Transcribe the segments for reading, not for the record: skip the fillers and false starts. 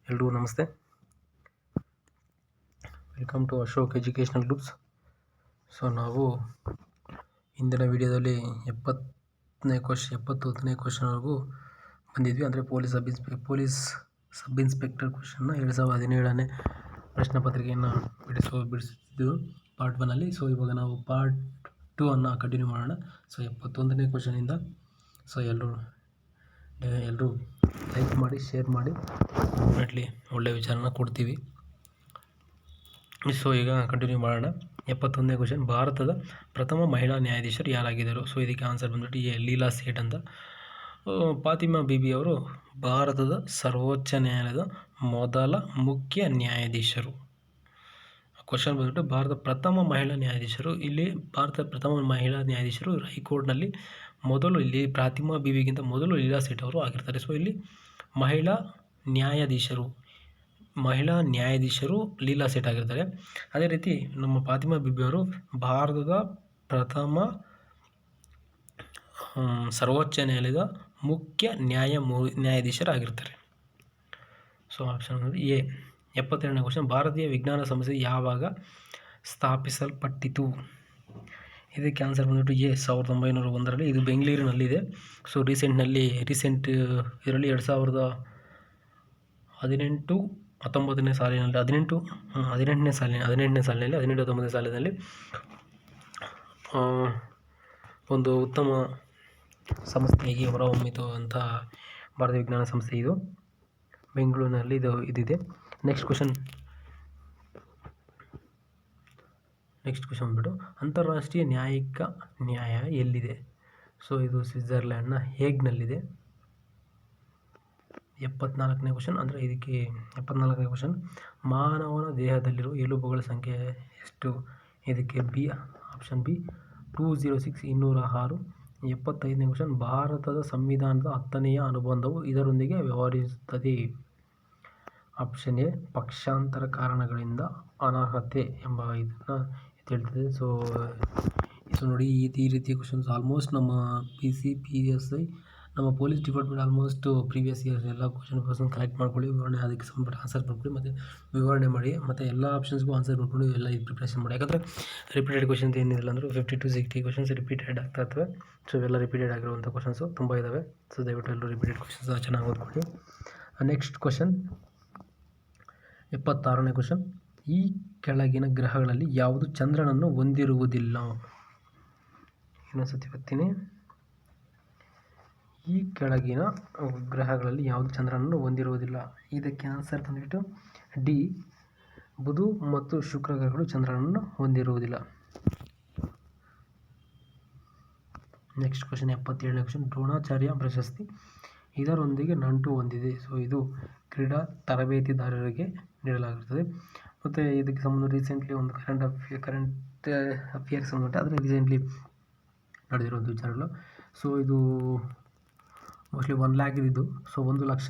ಎಲ್ರಿಗೂ ನಮಸ್ತೆ. Welcome to Ashok educational groups. So ನಾವು ಇಂದಿನ ವಿಡಿಯೋದಲ್ಲಿ 71ನೇ ಕ್ವಶನ್ವರೆಗೂ ಬಂದಿದ್ವಿ. ಅಂದರೆ ಪೊಲೀಸ್ ಸಬ್ ಇನ್ಸ್ಪೆಕ್ಟರ್ ಕ್ವಶನ್ನ 2017ನೇ ಪ್ರಶ್ನೆ ಪತ್ರಿಕೆಯನ್ನು ಬಿಡಿಸಿದ್ದು ಪಾರ್ಟ್ 1ಅಲ್ಲಿ. ಸೊ ಇವಾಗ ನಾವು ಪಾರ್ಟ್ 2 ಅನ್ನು ಕಂಟಿನ್ಯೂ ಮಾಡೋಣ. ಸೊ 71ನೇ ಕ್ವಶನಿಂದ ಸೊ ಎಲ್ಲರೂ ಲೈಕ್ ಮಾಡಿ, ಶೇರ್ ಮಾಡಿ, ಡೆಫಿನೆಟ್ಲಿ ಒಳ್ಳೆಯ ವಿಚಾರನ ಕೊಡ್ತೀವಿ. ಸೊ ಈಗ ಕಂಟಿನ್ಯೂ ಮಾಡೋಣ. 71ನೇ ಕ್ವಶನ್, ಭಾರತದ ಪ್ರಥಮ ಮಹಿಳಾ ನ್ಯಾಯಾಧೀಶರು ಯಾರಾಗಿದ್ದರು? ಸೊ ಇದಕ್ಕೆ ಆನ್ಸರ್ ಬಂದ್ಬಿಟ್ಟು ಲೀಲಾ ಸೇಠ್ ಅಂತ. ಫಾತಿಮಾ ಬೀಬಿ ಅವರು ಭಾರತದ ಸರ್ವೋಚ್ಚ ನ್ಯಾಯಾಲಯದ ಮೊದಲ ಮುಖ್ಯ ನ್ಯಾಯಾಧೀಶರು. ಕ್ವಶನ್ ಬಂದ್ಬಿಟ್ಟು ಭಾರತದ ಪ್ರಥಮ ಮಹಿಳಾ ನ್ಯಾಯಾಧೀಶರು. ಇಲ್ಲಿ ಭಾರತದ ಪ್ರಥಮ ಮಹಿಳಾ ನ್ಯಾಯಾಧೀಶರು ಹೈಕೋರ್ಟ್ನಲ್ಲಿ ಮೊದಲು ಇಲ್ಲಿ ಫಾತಿಮಾ ಬೀಬಿಗಿಂತ ಮೊದಲು ಲೀಲಾ ಸೇಠ್ ಅವರು ಆಗಿರ್ತಾರೆ. ಸೊ ಇಲ್ಲಿ ಮಹಿಳಾ ನ್ಯಾಯಾಧೀಶರು ಲೀಲಾ ಸೇಠ್ ಆಗಿರ್ತಾರೆ. ಅದೇ ರೀತಿ ನಮ್ಮ ಫಾತಿಮಾ ಬೀಬಿ ಅವರು ಭಾರತದ ಪ್ರಥಮ ಸರ್ವೋಚ್ಚ ನ್ಯಾಯಾಲಯದ ಮುಖ್ಯ ನ್ಯಾಯಾಧೀಶರಾಗಿರ್ತಾರೆ. So option A. 72ನೇ ಕ್ವಶನ್, ಭಾರತೀಯ ವಿಜ್ಞಾನ ಸಂಸ್ಥೆ ಯಾವಾಗ ಸ್ಥಾಪಿಸಲ್ಪಟ್ಟಿತು? ಇದಕ್ಕೆ ಆನ್ಸರ್ ಬಂದ್ಬಿಟ್ಟು ಎ. 1901ರಲ್ಲಿ. ಇದು ಬೆಂಗಳೂರಿನಲ್ಲಿದೆ. ಸೊ ಇದರಲ್ಲಿ 2018-19ನೇ ಸಾಲಿನಲ್ಲಿ 18ನೇ ಸಾಲಿನಲ್ಲಿ ಒಂದು ಉತ್ತಮ ಸಂಸ್ಥೆಯಾಗಿ ಹೊರಹೊಮ್ಮಿತು ಅಂತ ಭಾರತೀಯ ವಿಜ್ಞಾನ ಸಂಸ್ಥೆ ಇದು ಬೆಂಗಳೂರಿನಲ್ಲಿ ಇದಿದೆ. ನೆಕ್ಸ್ಟ್ ಕ್ವಶನ್ ಬಂದ್ಬಿಟ್ಟು ಅಂತಾರಾಷ್ಟ್ರೀಯ ನ್ಯಾಯಿಕ ನ್ಯಾಯಾಲಯ ಎಲ್ಲಿದೆ? ಸೊ ಇದು ಸ್ವಿಟ್ಜರ್ಲ್ಯಾಂಡ್ನ ಹೇಗ್ನಲ್ಲಿದೆ. 74ನೇ ಕ್ವಶನ್, ಅಂದರೆ ಇದಕ್ಕೆ 74ನೇ ಕ್ವಶನ್, ಮಾನವನ ದೇಹದಲ್ಲಿರುವ ಎಲುಬುಗಳ ಸಂಖ್ಯೆ ಎಷ್ಟು? ಇದಕ್ಕೆ ಆಪ್ಷನ್ ಬಿ 206 206. 75ನೇ ಕ್ವಶನ್, ಭಾರತದ ಸಂವಿಧಾನದ 10ನೆಯ ಅನುಬಂಧವು ಇದರೊಂದಿಗೆ ವ್ಯವಹರಿಸುತ್ತದೆ. ಆಪ್ಷನ್ ಎ ಪಕ್ಷಾಂತರ ಕಾರಣಗಳಿಂದ ಅನರ್ಹತೆ ಎಂಬ ಇದನ್ನು ಹೇಳ್ತದೆ. ಸೊ ಇದು ನೋಡಿ, ಈ ರೀತಿಯ ಕ್ವಶನ್ಸ್ ಆಲ್ಮೋಸ್ಟ್ ನಮ್ಮ PSI ನಮ್ಮ police department almost previous years ಎಲ್ಲ ಕ್ವಶನ್ ಕಲೆಕ್ಟ್ ಮಾಡ್ಕೊಳ್ಳಿ, ವಿವರಣೆ ಅದಕ್ಕೆ ಸಂಬಂಧಪಟ್ಟ ಆನ್ಸರ್ ಮಾಡ್ಕೊಳ್ಳಿ, ಮತ್ತು ವಿವರಣೆ ಮಾಡಿ, ಮತ್ತು ಎಲ್ಲ ಆಪ್ಷನ್ಸ್ಗೂ ಆನ್ಸರ್ ಮಾಡ್ಕೊಂಡು ಎಲ್ಲ ಪ್ರಿಪ್ರೇಷನ್ ಮಾಡಿ. ಯಾಕಂದರೆ ರಿಪೀಟೆಡ್ ಕ್ವಶನ್ಸ್ ಏನಿಲ್ಲ ಅಂದರೂ 50 to 60 ಕ್ವಶನ್ಸ್ ರಿಪೀಟೆಡ್ ಆಗ್ತಾ ಇರ್ತವೆ. ಸೊ ಇವೆಲ್ಲ ರಿಪೀಟೆಡ್ ಆಗಿರುವಂಥ ಕ್ವಶನ್ಸು ತುಂಬ ಇದ್ದಾವೆ. ಸೊ ದಯವಿಟ್ಟು ಎಲ್ಲರೂ ರಿಪೀಟೆಡ್ ಕ್ವಶನ್ಸ್ ಚೆನ್ನಾಗಿ ಓದ್ಕೊಳ್ಳಿ. ನೆಕ್ಸ್ಟ್ ಕ್ವಶನ್ 76ನೇ ಕ್ವಶನ್, ಈ ಕೆಳಗಿನ ಗ್ರಹಗಳಲ್ಲಿ ಯಾವುದು ಚಂದ್ರನನ್ನು ಹೊಂದಿರುವುದಿಲ್ಲ? ಇನ್ನೊಂದ್ಸತಿ ಬರ್ತೀನಿ. ಈ ಕೆಳಗಿನ ಗ್ರಹಗಳಲ್ಲಿ ಯಾವುದು ಚಂದ್ರನನ್ನು ಹೊಂದಿರುವುದಿಲ್ಲ? ಇದಕ್ಕೆ ಆನ್ಸರ್ ಬಂದುಬಿಟ್ಟು ಡಿ. ಬುಧ ಮತ್ತು ಶುಕ್ರ ಗ್ರಹಗಳು ಚಂದ್ರನನ್ನು ಹೊಂದಿರುವುದಿಲ್ಲ. ನೆಕ್ಸ್ಟ್ ಕ್ವಶನ್ 77ನೇ ಕ್ವಶನ್, ದ್ರೋಣಾಚಾರ್ಯ ಪ್ರಶಸ್ತಿ ಇದರೊಂದಿಗೆ ನಂಟು ಹೊಂದಿದೆ. ಸೊ ಇದು ಕ್ರೀಡಾ ತರಬೇತಿದಾರರಿಗೆ ನೀಡಲಾಗಿರುತ್ತದೆ. ಮತ್ತು ಇದಕ್ಕೆ ಸಂಬಂಧ ರೀಸೆಂಟ್ಲಿ ಒಂದು ಕರೆಂಟ್ ಅಫೇರ್ಸ್ ಸಂಬಂಧ ಆದರೆ ರೀಸೆಂಟ್ಲಿ ನಡೆದಿರುವಂಥ ವಿಚಾರಗಳು. ಸೊ ಇದು ಮೋಸ್ಟ್ಲಿ 1 lakh ಇದ್ದು, ಸೊ 1 ಲಕ್ಷ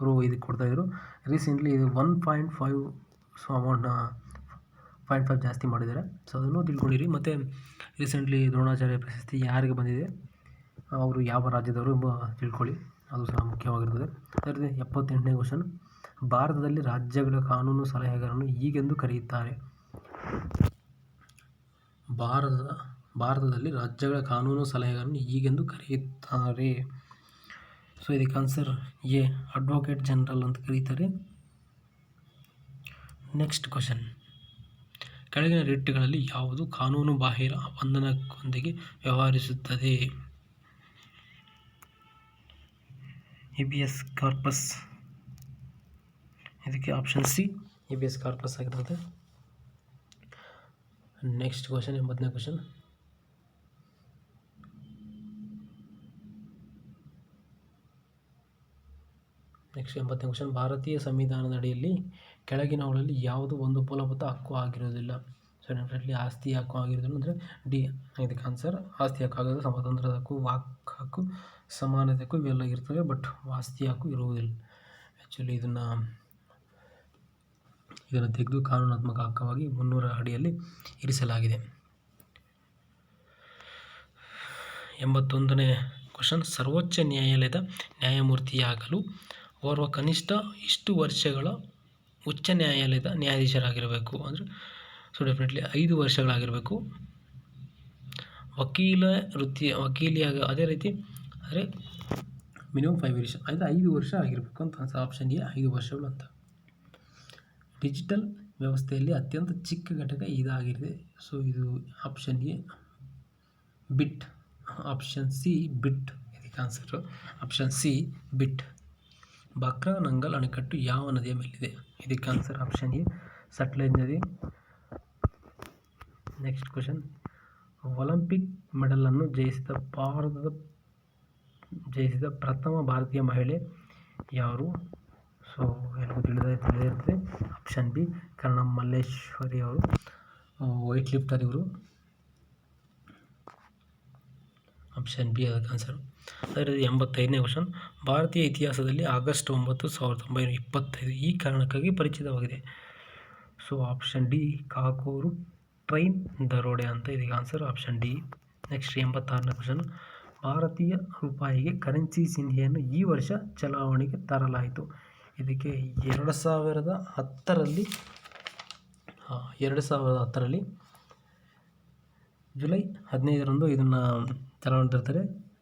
ರು ಇದಕ್ಕೆ ಕೊಡ್ತಾಯಿದ್ರು. ರೀಸೆಂಟ್ಲಿ ಇದು 1.5 ಸೊ ಅಮೌಂಟ್ನ 0.5 ಜಾಸ್ತಿ ಮಾಡಿದ್ದಾರೆ. ಸೊ ಅದನ್ನು ತಿಳ್ಕೊಂಡಿರಿ. ಮತ್ತು ರೀಸೆಂಟ್ಲಿ ದ್ರೋಣಾಚಾರ್ಯ ಪ್ರಶಸ್ತಿ ಯಾರಿಗೆ ಬಂದಿದೆ, ಅವರು ಯಾವ ರಾಜ್ಯದವರು ತಿಳ್ಕೊಳ್ಳಿ, ಅದು ಸಹ ಮುಖ್ಯವಾಗಿರ್ತದೆ. ಅದೇ 78ನೇ ಕ್ವಶನ್, ಭಾರತದಲ್ಲಿ ರಾಜ್ಯಗಳ ಕಾನೂನು ಸಲಹೆಗಾರರನ್ನು ಹೀಗೆಂದು ಕರೆಯುತ್ತಾರೆ? ಭಾರತದಲ್ಲಿ ರಾಜ್ಯಗಳ ಕಾನೂನು ಸಲಹೆಗಾರರನ್ನು ಹೀಗೆಂದು ಕರೆಯುತ್ತಾರೆ. ಸೊ ಇದಕ್ಕೆ ಆನ್ಸರ್ ಎ. ಅಡ್ವೊಕೇಟ್ ಜನರಲ್ ಅಂತ ಕರೀತಾರೆ. ನೆಕ್ಸ್ಟ್ ಕ್ವಶನ್, ಕೆಳಗಿನ ರಿಟ್ಗಳಲ್ಲಿ ಯಾವುದು ಕಾನೂನು ಬಾಹಿರ ಬಂಧನದೊಂದಿಗೆ ವ್ಯವಹರಿಸುತ್ತದೆ? Habeas corpus. ಇದಕ್ಕೆ ಆಪ್ಷನ್ ಸಿ ಹೇಬಿಯಸ್ ಕಾರ್ಪಸ್ ಆಗಿರ್ತದೆ. ನೆಕ್ಸ್ಟ್ ಕ್ವಶನ್ 80ನೇ ಕ್ವಶನ್, ಭಾರತೀಯ ಸಂವಿಧಾನದ ಅಡಿಯಲ್ಲಿ ಕೆಳಗಿನವುಗಳಲ್ಲಿ ಯಾವುದು ಒಂದು ಮೂಲಭೂತ ಹಕ್ಕು ಆಗಿರುವುದಿಲ್ಲ? ಸೊ ಡೆಫಿನೆಟ್ಲಿ ಆಸ್ತಿ ಹಕ್ಕು ಆಗಿರೋದಿಲ್ಲ. ಅಂದರೆ ಡಿ. ಇದಕ್ಕೆ ಆನ್ಸರ್ ಆಸ್ತಿ ಹಕ್ಕು ಆಗೋದು. ಸ್ವಾತಂತ್ರ್ಯದ ಹಕ್ಕು, ವಾಕ್ ಹಕ್ಕು, ಸಮಾನತೆ ಹಕ್ಕು ಇವೆಲ್ಲ ಇರ್ತವೆ, ಬಟ್ ಆಸ್ತಿ ಹಕ್ಕು ಇರುವುದಿಲ್ಲ. ಆ್ಯಕ್ಚುಲಿ ಇದನ್ನು ತೆಗೆದು ಕಾನೂನಾತ್ಮಕ ಹಕ್ಕವಾಗಿ 300 ಅಡಿಯಲ್ಲಿ ಇರಿಸಲಾಗಿದೆ. 81ನೇ ಕ್ವಶನ್, ಸರ್ವೋಚ್ಚ ನ್ಯಾಯಾಲಯದ ನ್ಯಾಯಮೂರ್ತಿಯಾಗಲು ಓರ್ವ ಕನಿಷ್ಠ ಇಷ್ಟು ವರ್ಷಗಳ ಉಚ್ಚ ನ್ಯಾಯಾಲಯದ ನ್ಯಾಯಾಧೀಶರಾಗಿರಬೇಕು. ಅಂದರೆ ಸೊ ಡೆಫಿನೆಟ್ಲಿ 5 ವರ್ಷಗಳಾಗಿರಬೇಕು. ವಕೀಲಿಯಾಗ ಅದೇ ರೀತಿ ಅಂದರೆ ಮಿನಿಮಮ್ 5 ಇಯರ್ಸ್ ಅಂದರೆ 5 ವರ್ಷ ಆಗಿರಬೇಕು ಅಂತ ಆಪ್ಷನ್ ಎ 5 ವರ್ಷಗಳು ಅಂತ. ಡಿಜಿಟಲ್ ವ್ಯವಸ್ಥೆಯಲ್ಲಿ ಅತ್ಯಂತ ಚಿಕ್ಕ ಘಟಕ ಇದಾಗಿದೆ. ಸೊ ಇದು option A bit. Option C bit ಇದಕ್ಕೆ answer. Option C bit. Bhakra Nangal ಅಣೆಕಟ್ಟು ಯಾವ ನದಿಯ ಮೇಲಿದೆ? ಇದಕ್ಕೆ ಆನ್ಸರ್ ಆಪ್ಷನ್ ಎ ಸಟ್ಲೇಜ್ ನದಿ. ನೆಕ್ಸ್ಟ್ ಕ್ವಶನ್, ಒಲಿಂಪಿಕ್ ಮೆಡಲನ್ನು ಜಯಿಸಿದ ಪ್ರಥಮ ಭಾರತೀಯ ಮಹಿಳೆ ಯಾರು? ಸೊ ಎಲ್ಲರಿಗೂ ತಿಳಿದಿರ್ತದೆ. ಆಪ್ಷನ್ ಬಿ ಕರ್ಣಂ ಮಲ್ಲೇಶ್ವರಿ ಅವರು, ವೈಟ್ ಲಿಫ್ಟರ್ ಇವರು. ಆಪ್ಷನ್ ಬಿ ಅದಕ್ಕೆ ಆನ್ಸರ್. ಅದೇ 85ನೇ ಕ್ವಶನ್, ಭಾರತೀಯ ಇತಿಹಾಸದಲ್ಲಿ ಆಗಸ್ಟ್ 9, 1925 ಈ ಕಾರಣಕ್ಕಾಗಿ ಪರಿಚಿತವಾಗಿದೆ. ಸೊ ಆಪ್ಷನ್ ಡಿ ಕಾಕೋರು ಟ್ರೈನ್ ದರೋಡೆ ಅಂತ ಇದಕ್ಕೆ ಆನ್ಸರ್ ಆಪ್ಷನ್ ಡಿ. ನೆಕ್ಸ್ಟ್ 86ನೇ ಕ್ವಶನ್, ಭಾರತೀಯ ರೂಪಾಯಿಗೆ ಕರೆನ್ಸಿ ಚಿಹ್ನೆಯನ್ನು ಈ ವರ್ಷ ಚಲಾವಣೆಗೆ ತರಲಾಯಿತು. ಇದಕ್ಕೆ 2010ರಲ್ಲಿ ಜುಲೈ 15ರಂದು ಇದನ್ನು ಚಲಾವಣೆ ತರ್ತಾರೆ.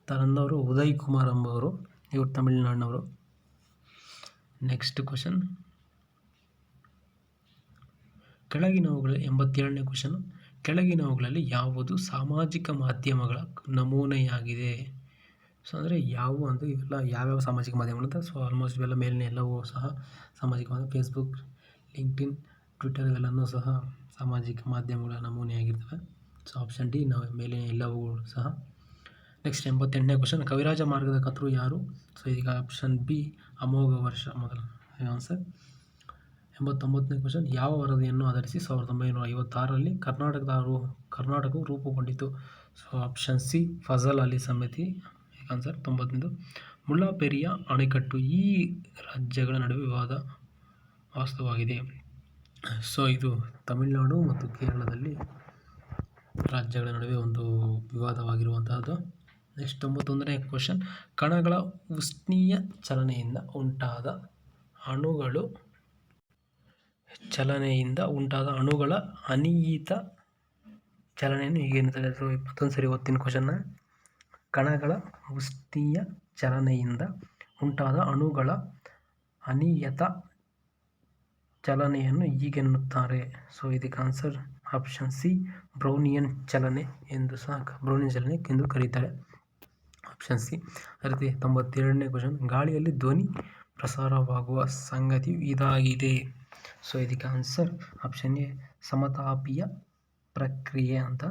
ತಂದವರು ಉದಯ್ ಕುಮಾರ್ ಎಂಬವರು, ಇವರು ತಮಿಳುನಾಡಿನವರು. ನೆಕ್ಸ್ಟ್ ಕ್ವಶನ್, ಕೆಳಗಿನವುಗಳಲ್ಲಿ 87ನೇ ಕ್ವಶನ್, ಕೆಳಗಿನವುಗಳಲ್ಲಿ ಯಾವುದು ಸಾಮಾಜಿಕ ಮಾಧ್ಯಮಗಳ ನಮೂನೆಯಾಗಿದೆ? ಸೊ ಅಂದರೆ ಯಾವುವು ಅಂದರೆ ಇವೆಲ್ಲ ಯಾವ್ಯಾವ ಸಾಮಾಜಿಕ ಮಾಧ್ಯಮಗಳು ಅಂತ. ಸೊ ಆಲ್ಮೋಸ್ಟ್ ಇವೆಲ್ಲ ಮೇಲಿನ ಎಲ್ಲವೂ ಸಹ ಸಾಮಾಜಿಕ ಮಾಧ್ಯಮ, ಫೇಸ್ಬುಕ್, ಲಿಂಕ್ಡ್ಇನ್, ಟ್ವಿಟರ್ ಇವೆಲ್ಲವೂ ಸಹ ಸಾಮಾಜಿಕ ಮಾಧ್ಯಮಗಳ ನಮೂನೆಯಾಗಿರ್ತವೆ. ಸೊ ಆಪ್ಷನ್ ಡಿ ನಾವು ಮೇಲಿನ ಎಲ್ಲವೂ ಸಹ. ನೆಕ್ಸ್ಟ್ 88ನೇ ಕ್ವಶನ್, ಕವಿರಾಜ ಮಾರ್ಗದ ಕರ್ತೃ ಯಾರು? ಸೊ ಈಗ ಆಪ್ಷನ್ ಬಿ ಅಮೋಘ ವರ್ಷ ಮೊದಲ ಆನ್ಸರ್. 89ನೇ ಕ್ವಶನ್, ಯಾವ ವರದಿಯನ್ನು ಆಧರಿಸಿ 1956ರಲ್ಲಿ ಕರ್ನಾಟಕವು ರೂಪುಗೊಂಡಿತು? So option C Fazal Ali ಸಮಿತಿ ಆನ್ಸರ್. 91 ಮುಳ್ಳಪೆರಿಯ ಅಣೆಕಟ್ಟು ಈ ರಾಜ್ಯಗಳ ನಡುವೆ ವಿವಾದ ವಾಸ್ತವವಾಗಿದೆ. ಸೊ ಇದು ತಮಿಳುನಾಡು ಮತ್ತು ಕೇರಳದಲ್ಲಿ ರಾಜ್ಯಗಳ ನಡುವೆ ಒಂದು ವಿವಾದವಾಗಿರುವಂತಹದ್ದು. ನೆಕ್ಸ್ಟ್ 91ನೇ ಕ್ವಶನ್, ಕಣಗಳ ಉಷ್ಣೀಯ ಚಲನೆಯಿಂದ ಉಂಟಾದ ಅಣುಗಳ ಅನಿಯತ ಚಲನೆಯನ್ನು ಹೀಗೇನುತ್ತಾರೆ? ಸೊ ಮತ್ತೊಂದು ಸರಿ ಓದ್ತೀನಿ ಕ್ವಶನ್ನ. ಕಣಗಳ ಉಷ್ಣೀಯ ಚಲನೆಯಿಂದ ಉಂಟಾದ ಅಣುಗಳ ಅನಿಯತ ಚಲನೆಯನ್ನು ಹೀಗೆನ್ನುತ್ತಾರೆ? ಸೊ ಇದಕ್ಕೆ ಆನ್ಸರ್ ಆಪ್ಷನ್ ಸಿ ಬ್ರೌನಿಯನ್ ಚಲನೆ ಎಂದು ಕರೀತಾರೆ. Option C. ಅದೇ ರೀತಿ 92ನೇ ಕ್ವಶನ್, ಗಾಳಿಯಲ್ಲಿ ಧ್ವನಿ ಪ್ರಸಾರವಾಗುವ ಸಂಗತಿಯು ಇದಾಗಿದೆ. ಸೊ ಇದಕ್ಕೆ ಆನ್ಸರ್ ಆಪ್ಷನ್ ಎ ಸಮತಾಪೀಯ ಪ್ರಕ್ರಿಯೆ ಅಂತ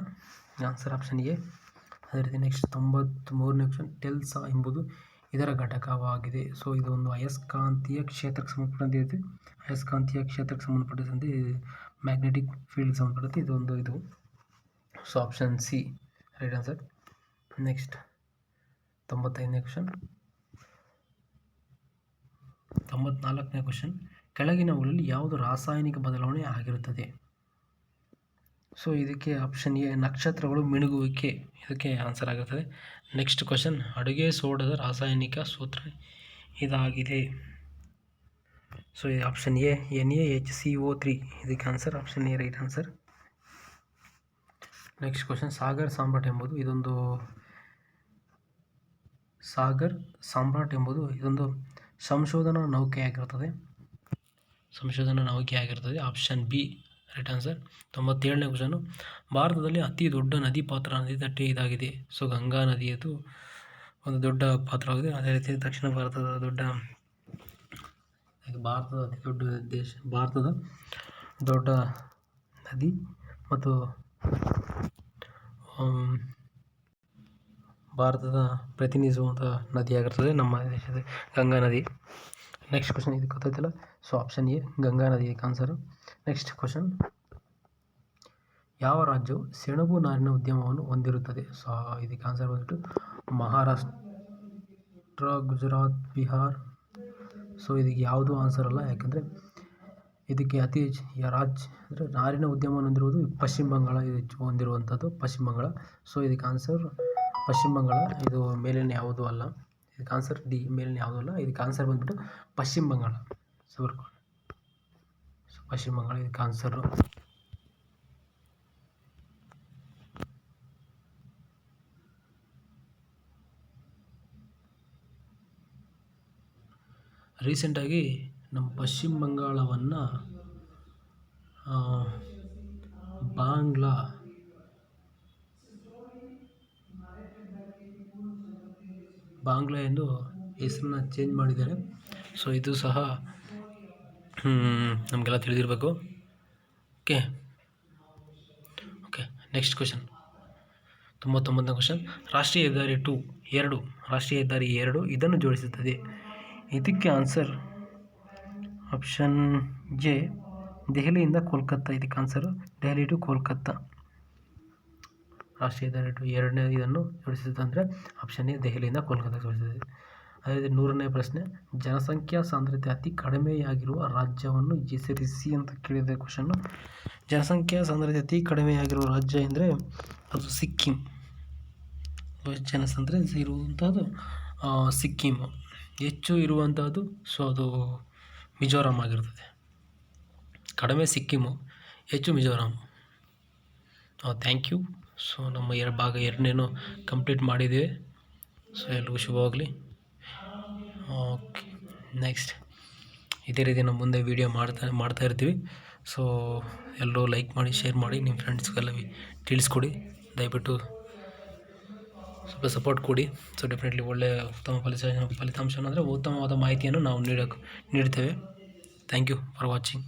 ಆನ್ಸರ್ ಆಪ್ಷನ್ ಎ. ಅದೇ ರೀತಿ ನೆಕ್ಸ್ಟ್ 93ನೇ ಕ್ವಶನ್, ಟೆಸ್ಲಾ ಎಂಬುದು ಇದರ ಘಟಕವಾಗಿದೆ. ಸೊ ಇದು ಒಂದು ಅಯಸ್ಕಾಂತೀಯ ಕ್ಷೇತ್ರಕ್ಕೆ ಸಂಬಂಧಪಟ್ಟಂತೆ ಮ್ಯಾಗ್ನೆಟಿಕ್ ಫೀಲ್ಡ್ ಸಂಬಂಧಪಟ್ಟಂತೆ ಇದು. So option C right answer. Next 95ನೇ ಕ್ವಶನ್, 94ನೇ ಕ್ವಶನ್, ಕೆಳಗಿನವುಗಳಲ್ಲಿ ಯಾವುದು ರಾಸಾಯನಿಕ ಬದಲಾವಣೆ ಆಗಿರುತ್ತದೆ? ಸೊ ಇದಕ್ಕೆ ಆಪ್ಷನ್ ಎ ನಕ್ಷತ್ರಗಳು ಮಿನುಗುವಿಕೆ ಇದಕ್ಕೆ ಆನ್ಸರ್ ಆಗಿರ್ತದೆ. ನೆಕ್ಸ್ಟ್ ಕ್ವಶನ್, ಅಡುಗೆ ಸೋಡದ ರಾಸಾಯನಿಕ ಸೂತ್ರ ಇದಾಗಿದೆ. ಸೊ ಆಪ್ಷನ್ ಎ NaHCO3 ಇದಕ್ಕೆ answer option A right answer. Next question, Sagar Samrat ಎಂಬುದು ಇದೊಂದು ಸಂಶೋಧನಾ ನೌಕೆಯಾಗಿರುತ್ತದೆ. Option B right answer. 97ನೇ ಕ್ವಶನ್, ಭಾರತದಲ್ಲಿ ಅತಿ ದೊಡ್ಡ ನದಿ ತಟ್ಟೆ ಇದಾಗಿದೆ. ಸೊ ಗಂಗಾ ನದಿಯದು ಒಂದು ದೊಡ್ಡ ಪಾತ್ರವಾಗಿದೆ. ಅದೇ ರೀತಿ ದಕ್ಷಿಣ ಭಾರತದ ದೊಡ್ಡ ನದಿ ಮತ್ತು ಭಾರತದ ಪ್ರತಿನಿಧಿಸುವಂಥ ನದಿಯಾಗಿರ್ತದೆ ನಮ್ಮ ದೇಶದ ಗಂಗಾ ನದಿ. ನೆಕ್ಸ್ಟ್ ಕ್ವಶನ್ ಇದಕ್ಕೆ ಗೊತ್ತಾಯ್ತಲ್ಲ. ಸೊ ಆಪ್ಷನ್ ಎ ಗಂಗಾ ನದಿ ಆನ್ಸರು. ನೆಕ್ಸ್ಟ್ ಕ್ವಶನ್, ಯಾವ ರಾಜ್ಯವು ಸೆಣಬು ನಾರಿನ ಉದ್ಯಮವನ್ನು ಹೊಂದಿರುತ್ತದೆ? ಸೊ ಇದಕ್ಕೆ ಆನ್ಸರ್ ಬಂದ್ಬಿಟ್ಟು ಮಹಾರಾಷ್ಟ್ರ, ಗುಜರಾತ್, ಬಿಹಾರ್. ಸೊ ಇದಕ್ಕೆ ಯಾವುದೂ ಆನ್ಸರ್ ಅಲ್ಲ, ಯಾಕಂದರೆ ಇದಕ್ಕೆ ಅತಿ ರಾಜ್ಯ ಅಂದರೆ ನಾರಿನ ಉದ್ಯಮವನ್ನು ಹೊಂದಿರುವುದು ಪಶ್ಚಿಮ ಬಂಗಾಳ ಹೆಚ್ಚು ಹೊಂದಿರುವಂಥದ್ದು ಪಶ್ಚಿಮ ಬಂಗಾಳ. ಸೊ ಇದಕ್ಕೆ ಆನ್ಸರ್ ಪಶ್ಚಿಮ ಬಂಗಾಳ, ಇದು ಮೇಲಿನ ಯಾವುದೂ ಅಲ್ಲ. ಇದಕ್ಕೆ ಆನ್ಸರ್ ಡಿ, ಮೇಲಿನ ಯಾವುದೂ ಅಲ್ಲ. ಇದಕ್ಕೆ ಆನ್ಸರ್ ಬಂದ್ಬಿಟ್ಟು ಪಶ್ಚಿಮ ಬಂಗಾಳ. ಸೊ ಪಶ್ಚಿಮ ಬಂಗಾಳ ಇದಕ್ಕೆ ಆನ್ಸರು. ರೀಸೆಂಟಾಗಿ ನಮ್ಮ ಪಶ್ಚಿಮ ಬಂಗಾಳವನ್ನು ಬಾಂಗ್ಲಾ ಎಂದು ಹೆಸರನ್ನ ಚೇಂಜ್ ಮಾಡಿದ್ದಾರೆ. ಸೊ ಇದು ಸಹ ನಮಗೆಲ್ಲ ತಿಳಿದಿರಬೇಕು. ಓಕೆ, ನೆಕ್ಸ್ಟ್ ಕ್ವಶನ್, 99ನೇ ಕ್ವಶನ್. ರಾಷ್ಟ್ರೀಯ ಹೆದ್ದಾರಿ 2 ರಾಷ್ಟ್ರೀಯ ಹೆದ್ದಾರಿ 2 ಇದನ್ನು ಜೋಡಿಸುತ್ತದೆ. ಇದಕ್ಕೆ ಆನ್ಸರ್ ಆಪ್ಷನ್ ಎ, ದೆಹಲಿಯಿಂದ ಕೋಲ್ಕತ್ತಾ. ಇದಕ್ಕೆ ಆನ್ಸರು ದೆಹಲಿ ಟು ಕೋಲ್ಕತ್ತಾ. ರಾಷ್ಟ್ರೀಯ ಹೆದ್ದಾರಿ 2 ಇದನ್ನು ಜೋಡಿಸುತ್ತದೆ ಅಂದರೆ ಆಪ್ಷನ್ ಎ, ದೆಹಲಿಯಿಂದ ಕೋಲ್ಕತ್ತಾ ಜೋಡಿಸುತ್ತದೆ. ಅದೇ 100ನೇ ಪ್ರಶ್ನೆ, ಜನಸಂಖ್ಯಾ ಸಾಂದ್ರತೆ ಅತಿ ಕಡಿಮೆಯಾಗಿರುವ ರಾಜ್ಯವನ್ನು ಹೆಸರಿಸಿ ಅಂತ ಕೇಳಿದೆ ಕ್ವಶನ್ನು. ಜನಸಂಖ್ಯಾ ಸಾಂದ್ರತೆ ಅತಿ ಕಡಿಮೆಯಾಗಿರುವ ರಾಜ್ಯ ಅಂದರೆ ಅದು ಸಿಕ್ಕಿಂ. ಜನಸಾಂದ್ರತೆ ಇರುವಂಥದ್ದು ಸಿಕ್ಕಿಮು. ಹೆಚ್ಚು ಇರುವಂಥದ್ದು ಸೊ ಅದು ಮಿಜೋರಾಂ ಆಗಿರ್ತದೆ. ಕಡಿಮೆ ಸಿಕ್ಕಿಮು, ಹೆಚ್ಚು ಮಿಜೋರಾಂ. Thank you. ಸೊ ನಮ್ಮ ಭಾಗ 2ನೇನು ಕಂಪ್ಲೀಟ್ ಮಾಡಿದ್ದೀವಿ. ಸೊ ಎಲ್ರಿಗೂ ಶುಭವಾಗಲಿ. ಓಕೆ, ನೆಕ್ಸ್ಟ್ ಇದೇ ರೀತಿ ನಮ್ಮ ಮುಂದೆ ವೀಡಿಯೋ ಮಾಡ್ತಾ ಇರ್ತೀವಿ. ಸೊ ಎಲ್ಲರೂ ಲೈಕ್ ಮಾಡಿ, ಶೇರ್ ಮಾಡಿ, ನಿಮ್ಮ ಫ್ರೆಂಡ್ಸ್ಗೆಲ್ಲ ತಿಳಿಸ್ಕೊಡಿ. ದಯವಿಟ್ಟು ಸ್ವಲ್ಪ ಸಪೋರ್ಟ್ ಕೊಡಿ. ಸೊ ಡೆಫಿನೆಟ್ಲಿ ಒಳ್ಳೆಯ ಉತ್ತಮ ಫಲಿತಾಂಶ ಅಂದರೆ ಉತ್ತಮವಾದ ಮಾಹಿತಿಯನ್ನು ನಾವು ನೀಡ್ತೇವೆ. Thank you for watching.